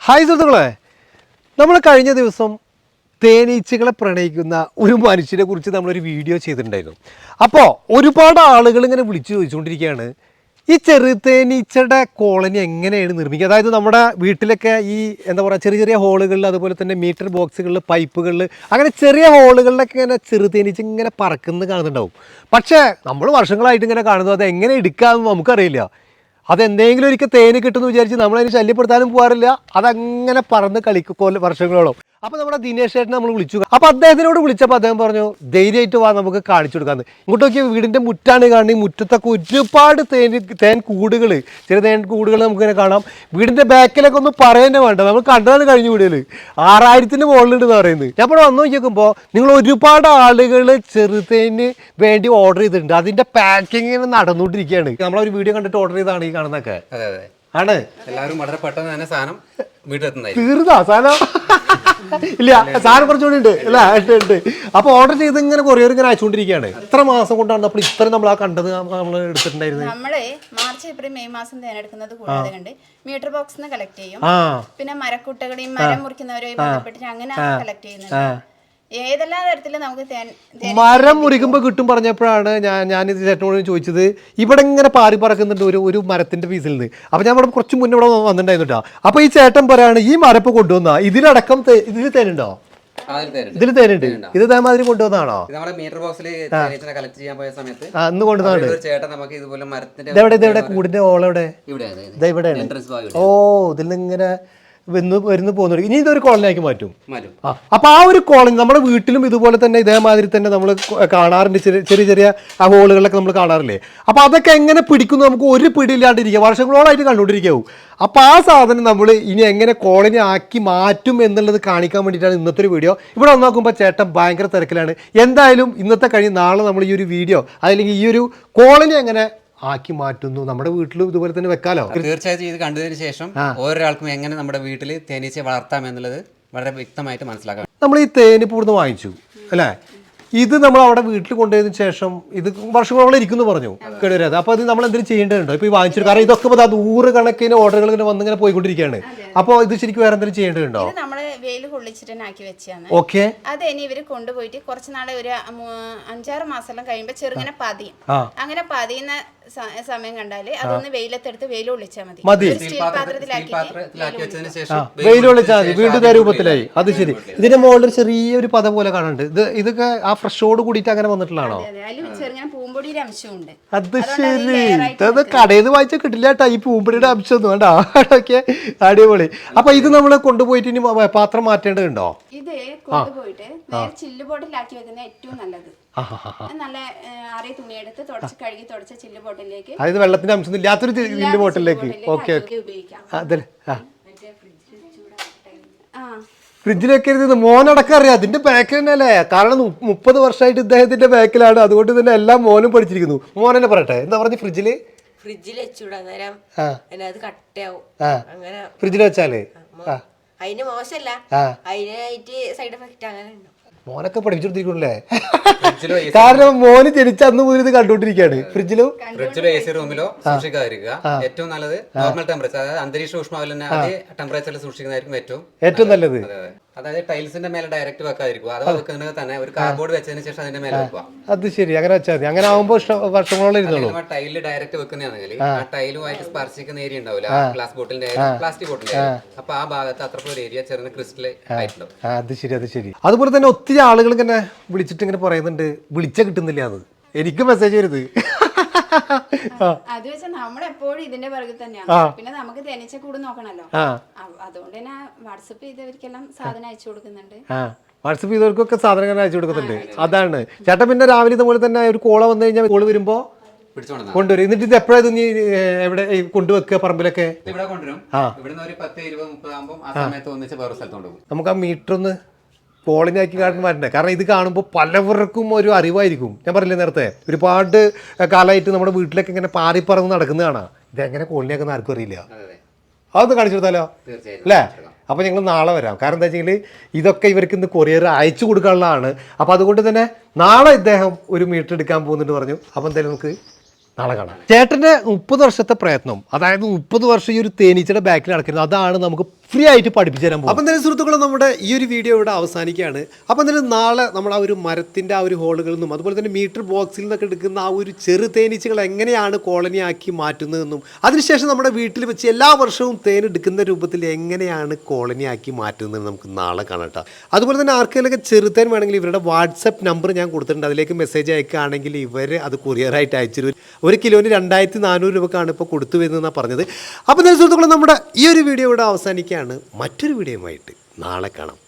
Hi സുഹൃത്തുക്കളെ, നമ്മൾ കഴിഞ്ഞ ദിവസം തേനീച്ചകളെ പ്രണയിക്കുന്ന ഒരു മനുഷ്യനെ കുറിച്ച് നമ്മളൊരു വീഡിയോ ചെയ്തിട്ടുണ്ടായിരുന്നു. അപ്പോൾ ഒരുപാട് ആളുകൾ ഇങ്ങനെ വിളിച്ചു ചോദിച്ചുകൊണ്ടിരിക്കുകയാണ്, ഈ ചെറുതേനീച്ചയുടെ കോളനി എങ്ങനെയാണ് നിർമ്മിക്കുക? അതായത് നമ്മുടെ വീട്ടിലൊക്കെ ഈ എന്താ പറയുക, ചെറിയ ചെറിയ ഹോളുകളിൽ, അതുപോലെ തന്നെ മീറ്റർ ബോക്സുകളിൽ, പൈപ്പുകളിൽ, അങ്ങനെ ചെറിയ ഹോളുകളിലൊക്കെ ഇങ്ങനെ ചെറുതേനീച്ച ഇങ്ങനെ പറക്കുന്നത് കാണുന്നുണ്ടാവും. പക്ഷേ നമ്മൾ വർഷങ്ങളായിട്ട് ഇങ്ങനെ കാണുന്നത് അത് എങ്ങനെ എടുക്കാമെന്ന് നമുക്കറിയില്ല. അതെന്തെങ്കിലും ഒരിക്കൽ തേന് കിട്ടുമെന്ന് വിചാരിച്ച് നമ്മളതിന് ശല്യപ്പെടുത്താനും പോകാറില്ല. അതങ്ങനെ പറന്ന് കളിക്കും വർഷങ്ങളോളം. അപ്പോൾ നമ്മുടെ ദിനേശ് ചേട്ടനെ നമ്മൾ വിളിച്ചു. അപ്പോൾ അദ്ദേഹത്തിനോട് വിളിച്ചപ്പോൾ അദ്ദേഹം പറഞ്ഞു, ധൈര്യമായിട്ട് വാ, നമുക്ക് കാണിച്ചു കൊടുക്കാമെന്ന്. ഇങ്ങോട്ടൊക്കെ വീടിൻ്റെ മുറ്റാണ് കാണുന്നത്. ഈ മുറ്റത്തൊക്കെ ഒരുപാട് തേൻ കൂടുകൾ, ചെറിയ തേൻ കൂടുകൾ നമുക്കിങ്ങനെ കാണാം. വീടിൻ്റെ ബാക്കിലൊക്കെ ഒന്നും പറയുന്നേ വേണ്ട, നമ്മൾ കണ്ടതാണ് കഴിഞ്ഞ വീടുകൾ 6000-ന് മുകളിലുണ്ടെന്ന് പറയുന്നത്. ഞാൻ ഇവിടെ വന്നു നോക്കിയപ്പോൾ നിങ്ങൾ ഒരുപാട് ആളുകൾ ചെറുതേന് വേണ്ടി ഓർഡർ ചെയ്തിട്ടുണ്ട്. അതിൻ്റെ പാക്കിങ് നടന്നുകൊണ്ടിരിക്കുകയാണ്. നമ്മളൊരു വീഡിയോ കണ്ടിട്ട് ഓർഡർ ചെയ്താണ് ഈ കാണുന്നതൊക്കെ. ആണ് എല്ലാവരും വളരെ പെട്ടെന്ന് തന്നെ സാധനം വീട്ടിലെത്തുന്നതായി. തീർന്നാ സാധനം? ഇല്ല, സാധനം കുറച്ചുകൂടി ഉണ്ട് അല്ലേ? ഉണ്ട്. അപ്പോൾ ഓർഡർ ചെയ്ത് ഇങ്ങനെ കൊറിയർ ഇങ്ങനെ അയച്ചുകൊണ്ടിരിക്കുകയാണ്. എത്ര മാസം കൊണ്ടാണ് അപ്പോൾ ഇത്രയും നമ്മൾ ആ കണ്ടത് നമ്മൾ എടുത്തിട്ടുണ്ടായിരുന്നത്? നമ്മള് മാർച്ച് ഏപ്രിൽ മെയ് മാസം തേനെടുക്കുന്നത് കൂടാതെ കണ്ട് മീറ്റർ ബോക്സിൽ കളക്ട് ചെയ്യും. പിന്നെ മരക്കുട്ടകളെയും മരം മുറിക്കുന്നവരെയും ബന്ധപ്പെട്ടിട്ട് അങ്ങനെ കളക്ട് ചെയ്യുന്നുണ്ട്. ഏതെല്ലാം തരത്തിലും നമുക്ക് മരം മുറിക്കുമ്പോൾ കിട്ടും പറഞ്ഞപ്പോഴാണ് ഞാനിത് ചേട്ടനോട് ചോദിച്ചത്. ഇവിടെ ഇങ്ങനെ പാറി പറക്കുന്നുണ്ട് ഒരു മരത്തിന്റെ പീസിൽ നിന്ന്. അപ്പൊ ഞാൻ ഇവിടെ കുറച്ച് മുന്നേ ഇവിടെ വന്നിട്ടുണ്ടായിരുന്നു കേട്ടോ. അപ്പൊ ഈ ചേട്ടൻ പറയാണ്, ഈ മരപ്പ് കൊണ്ടുവന്നാ ഇതിലടക്കം ഇതിൽ തേനുണ്ടോ? ഇതിൽ തേനുണ്ട്. ഇത് ഇതേമാതിരി കൊണ്ടുവന്നാണോ? മീറ്റർ ബോക്സിൽ കളക്ട് ചെയ്യാൻ പോയ സമയത്ത് അന്ന് കൊണ്ടുവന്നാണ് ചേട്ടൻ നമുക്ക് ഇതുപോലെ മരത്തിന്റെ ഇതെവിടെ കൂടിന്റെ ഓളെവിടെ? ഇവിടെയാണ്. ഓ, ഇതിൽ നിന്ന് ഇങ്ങനെ വരുന്നു പോകുന്നു. ഇനി ഇതൊരു കോളനിയാക്കി മാറ്റും. അപ്പൊ ആ ഒരു കോളനി നമ്മുടെ വീട്ടിലും ഇതുപോലെ തന്നെ ഇതേമാതിരി തന്നെ നമ്മൾ കാണാറുണ്ട്. ചെറിയ ചെറിയ ആ ഹോളുകളിലൊക്കെ നമ്മൾ കാണാറില്ലേ? അപ്പൊ അതൊക്കെ എങ്ങനെ പിടിക്കുന്നു നമുക്ക് ഒരു പിടിയില്ലാണ്ടിരിക്കുക, വർഷങ്ങളോളായിട്ട് കണ്ടുകൊണ്ടിരിക്കാവും. അപ്പൊ ആ സാധനം നമ്മൾ ഇനി എങ്ങനെ കോളനി ആക്കി മാറ്റും എന്നുള്ളത് കാണിക്കാൻ വേണ്ടിയിട്ടാണ് ഇന്നത്തെ ഒരു വീഡിയോ. ഇവിടെ വന്നോക്കുമ്പോൾ ചേട്ടൻ ഭയങ്കര തിരക്കിലാണ്. എന്തായാലും ഇന്നത്തെ കഴിഞ്ഞ് നാളെ നമ്മൾ ഈ ഒരു വീഡിയോ അല്ലെങ്കിൽ ഈ ഒരു കോളനി എങ്ങനെ ആക്കി മാറ്റുന്നു നമ്മുടെ വീട്ടിലും ഇതുപോലെ തന്നെ വെക്കാലോ. തീർച്ചയായിട്ടും ഇത് കണ്ടതിന് ശേഷം ഓരോരാൾക്കും എങ്ങനെ നമ്മുടെ വീട്ടിൽ തേനീച്ചയെ വളർത്താം എന്നുള്ളത് വളരെ വ്യക്തമായിട്ട് മനസ്സിലാക്കാം. നമ്മൾ ഈ തേനിപ്പ് ഇവിടുന്ന് വാങ്ങിച്ചു അല്ലേ? ഇത് നമ്മൾ അവിടെ വീട്ടിൽ കൊണ്ടുപോയതിനു ശേഷം ഇത് വർഷങ്ങളോളം ഇരിക്കുന്നു പറഞ്ഞു കേടുവരാതെ. അപ്പോൾ അത് നമ്മൾ എന്തെങ്കിലും ചെയ്യേണ്ടതുണ്ടോ? ഇപ്പോൾ ഈ വാങ്ങിച്ചിട്ട്, കാരണം ഇതൊക്കെ ഇപ്പോൾ 100 കണക്കിന് ഓർഡറുകൾ ഇങ്ങനെ വന്നിങ്ങനെ പോയിക്കൊണ്ടിരിക്കുകയാണ്. അപ്പോൾ ഇത് ശരിക്കും വേറെ എന്തെങ്കിലും ചെയ്യേണ്ടതുണ്ടോ? നമ്മള് വെയിൽ കൊള്ളിച്ചിട്ട് ആക്കി വെച്ചാണ്. ഓക്കെ, അത് ഇനി ഇവര് കൊണ്ടുപോയിട്ട് കുറച്ച് നാളെ ഒരു 5-6 മാസം കഴിയുമ്പോൾ ചെറുങ്ങനെ പതിയും. അങ്ങനെ പതിയുന്ന സമയം കണ്ടാല് അതൊന്ന് വെയിലത്തെടുത്ത് വെയിൽ ഒളിച്ചാൽ മതി. സ്റ്റീൽ പാത്രത്തിലാക്കി വെയിൽ ഒളിച്ചാൽ മതി, വീണ്ടും രൂപത്തിലായി. അത് ശരി. ഇതിന്റെ മുകളിൽ ചെറിയൊരു പദം പോലെ കാണുന്നുണ്ട്. ഇതൊക്കെ ആ ഫ്രഷോട് കൂടിയിട്ട് അങ്ങനെ വന്നിട്ടുള്ളതാണോ? ചെറുങ്ങനെ പൂമ്പൊടിയുടെ അംശമുണ്ട്. അത് ശരി. ഇത് കടയിൽ നിന്ന് വായിച്ചാൽ കിട്ടില്ല കേട്ടോ ഈ പൂമ്പൊടിയുടെ അംശം ഒന്നും വേണ്ട. ഓക്കെ, അടിപൊളി. അപ്പൊ ഇത് നമ്മൾ കൊണ്ടുപോയിട്ട് ഇനി പാത്രം മാറ്റേണ്ടതുണ്ടോ? ഇത് കൊണ്ടുപോയിട്ട് നേരെ ചില്ല് ബോട്ടിലാക്കി വെക്കുന്ന ഏറ്റവും നല്ലത്. നല്ല ആറിയ തുണിയെടുത്ത് തുടച്ച ചില്ല് ബോട്ടിലേക്ക്, അതായത് വെള്ളത്തിന്റെ അംശം ഇല്ലാത്തൊരു ചില്ല് ബോട്ടിലേക്ക്. ഓക്കെ, അതെ. ഫ്രിഡ്ജിലൊക്കെ ഇരുന്ന് മോനടക്കം അറിയാം അതിന്റെ ബാക്ക് തന്നെ അല്ലേ? കാരണം 30 വർഷമായിട്ട് ഇദ്ദേഹത്തിന്റെ ബാക്കിലാണ്. അതുകൊണ്ട് തന്നെ എല്ലാം മോനും പഠിച്ചിരിക്കുന്നു. മോൻ തന്നെ പറയട്ടെ, എന്താ പറഞ്ഞു? ഫ്രിഡ്ജിൽ വെച്ചൂടാ, നേരം അത് കട്ടയാവും. അങ്ങനെ ഫ്രിഡ്ജിൽ വെച്ചാല് അതിന് മോശമല്ല, അതിനായിട്ട് സൈഡ് എഫക്റ്റ് അങ്ങനെ ഉണ്ടോ? മോനൊക്കെ പഠിപ്പിച്ചോണ്ടിരിക്കണല്ലേ? കാരണം മോന് ജനിച്ച അന്ന് മുതൽ ഇത് കണ്ടുകൊണ്ടിരിക്കുകയാണ്. ഫ്രിഡ്ജിലോ AC റൂമിലോ സൂക്ഷിക്കാതിരിക്കുക. ഏറ്റവും നല്ലത് നോർമൽ ടെമ്പറേച്ചർ, അതായത് അന്തരീക്ഷ ഊഷ്മാവിൽ തന്നെ അതേ ടെമ്പറേച്ചറിൽ സൂക്ഷിക്കുന്നതായിരിക്കും ഏറ്റവും നല്ലത്. അതായത് ടൈൽസിന്റെ മേലെ ഡയറക്റ്റ് വെക്കാതിരിക്കുക. അത് വെക്കുന്നത് തന്നെ ഒരു കാർഡ്ബോർഡ് വെച്ചതിന് ശേഷം അതിന്റെ മേലെ വെക്കുക. അത് ശരി, അങ്ങനെ വെച്ചാൽ മതി. അങ്ങനെ ആവുമ്പോൾ വർഷങ്ങളോളം ഇരുന്നോളൂ. ടൈലിൽ ഡയറക്റ്റ് വെക്കുന്നതാണെങ്കിൽ ആ ടൈലുമായിട്ട് സ്പർശിക്കുന്ന ഏരിയ ഉണ്ടാവില്ല, ഗ്ലാസ് ബോട്ടിലിന്റെ പ്ലാസ്റ്റിക് ബോട്ടിലിന്റെ. അപ്പൊ ആ ഭാഗത്ത് അത്രയും ഏരിയ ചെറിയ ക്രിസ്റ്റൽ ആയിട്ടുണ്ടാവും. അത് ശരി, അത് ശരി. അതുപോലെ തന്നെ ഒത്തിരി ആളുകൾ ഇങ്ങനെ വിളിച്ചിട്ട് ഇങ്ങനെ പറയുന്നുണ്ട്, വിളിച്ച കിട്ടുന്നില്ല. അത് എനിക്ക് മെസ്സേജ് വരുത്. അത് വെച്ചാൽ നമ്മളെപ്പോഴും ഇതിന്റെ പിറകിൽ തന്നെയാണ്. പിന്നെ നമുക്ക് തേനീച്ച കൂട് നോക്കണല്ലോ. അതുകൊണ്ട് തന്നെ വാട്സപ്പ് ചെയ്തവർക്കെല്ലാം സാധനം അയച്ചു കൊടുക്കുന്നുണ്ട്. വാട്സപ്പ് ചെയ്തവർക്കൊക്കെ സാധനങ്ങൾ അയച്ചു കൊടുക്കുന്നുണ്ട്. അതാണ് ചേട്ടൻ. പിന്നെ രാവിലെ ഇതുപോലെ തന്നെ ഒരു കോള വന്നു കഴിഞ്ഞാൽ കോള് വരുമ്പോ കൊണ്ടുവരും. എന്നിട്ട് ഇത് എപ്പോഴാണ് നീ എവിടെ കൊണ്ടുവെക്കുക? പറമ്പിലൊക്കെ നമുക്ക് ആ മീറ്റർ ഒന്ന് കോളനിയാക്കി കാണാൻ വരണ്ടേ? കാരണം ഇത് കാണുമ്പോൾ പലവർക്കും ഒരു അറിവായിരിക്കും. ഞാൻ പറഞ്ഞില്ലേ നേരത്തെ, ഒരുപാട് കാലമായിട്ട് നമ്മുടെ വീട്ടിലൊക്കെ ഇങ്ങനെ പാറിപ്പറന്ന് നടക്കുന്നതാണ്. ഇതെങ്ങനെ കോളനിയാക്കുന്ന ആർക്കും അറിയില്ല. അതൊന്ന് കാണിച്ചു കൊടുത്താലോ അല്ലേ? അപ്പോൾ ഞങ്ങൾ നാളെ വരാം. കാരണം എന്താ വെച്ചെങ്കിൽ ഇതൊക്കെ ഇവർക്ക് ഇന്ന് കൊറിയർ അയച്ചു കൊടുക്കാനുള്ളതാണ്. അപ്പോൾ അതുകൊണ്ട് തന്നെ നാളെ ഇദ്ദേഹം ഒരു മീറ്റർ എടുക്കാൻ പോകുന്നുണ്ട് പറഞ്ഞു. അപ്പോൾ എന്തായാലും നമുക്ക് നാളെ കാണാം. ചേട്ടൻ്റെ 30 വർഷത്തെ പ്രയത്നം, അതായത് 30 വർഷം ഈ ഒരു തേനീച്ചയുടെ ബാക്കിൽ നടക്കുന്നത്, അതാണ് നമുക്ക് ഫ്രീ ആയിട്ട് പഠിപ്പിച്ചു തരാൻ പോകും. അപ്പം എന്തായാലും സുഹൃത്തുക്കളെ നമ്മുടെ ഈ ഒരു വീഡിയോ ഇവിടെ അവസാനിക്കുകയാണ്. അപ്പം എന്തായാലും നാളെ നമ്മൾ ആ ഒരു മരത്തിൻ്റെ ആ ഒരു ഹോളുകളിൽ നിന്നും അതുപോലെ തന്നെ മീറ്റർ ബോക്സിൽ നിന്നൊക്കെ എടുക്കുന്ന ആ ഒരു ചെറു തേനീച്ചകൾ എങ്ങനെയാണ് കോളനിയാക്കി മാറ്റുന്നതെന്നും അതിനുശേഷം നമ്മുടെ വീട്ടിൽ വെച്ച് എല്ലാ വർഷവും തേൻ എടുക്കുന്ന രൂപത്തിൽ എങ്ങനെയാണ് കോളനിയാക്കി മാറ്റുന്നത് നമുക്ക് നാളെ കാണാം. അതുപോലെ തന്നെ ആർക്കെങ്കിലൊക്കെ ചെറുതേൻ വേണമെങ്കിൽ ഇവരുടെ വാട്സപ്പ് നമ്പർ ഞാൻ കൊടുത്തിട്ടുണ്ട്. അതിലേക്ക് മെസ്സേജ് അയക്കുകയാണെങ്കിൽ ഇവർ അത് കൊറിയറായിട്ട് അയച്ചു 1 കിലോന് 2400 രൂപക്കാണ് ഇപ്പോൾ കൊടുത്തു വരുന്നതെന്നാണ് പറഞ്ഞത്. അപ്പോൾ എന്തായാലും സുഹൃത്തുക്കളെ നമ്മുടെ ഈ ഒരു വീഡിയോ ഇവിടെ അവസാനിക്കുകയാണ്. മറ്റൊരു വീഡിയോയുമായിട്ട് നാളെ കാണാം.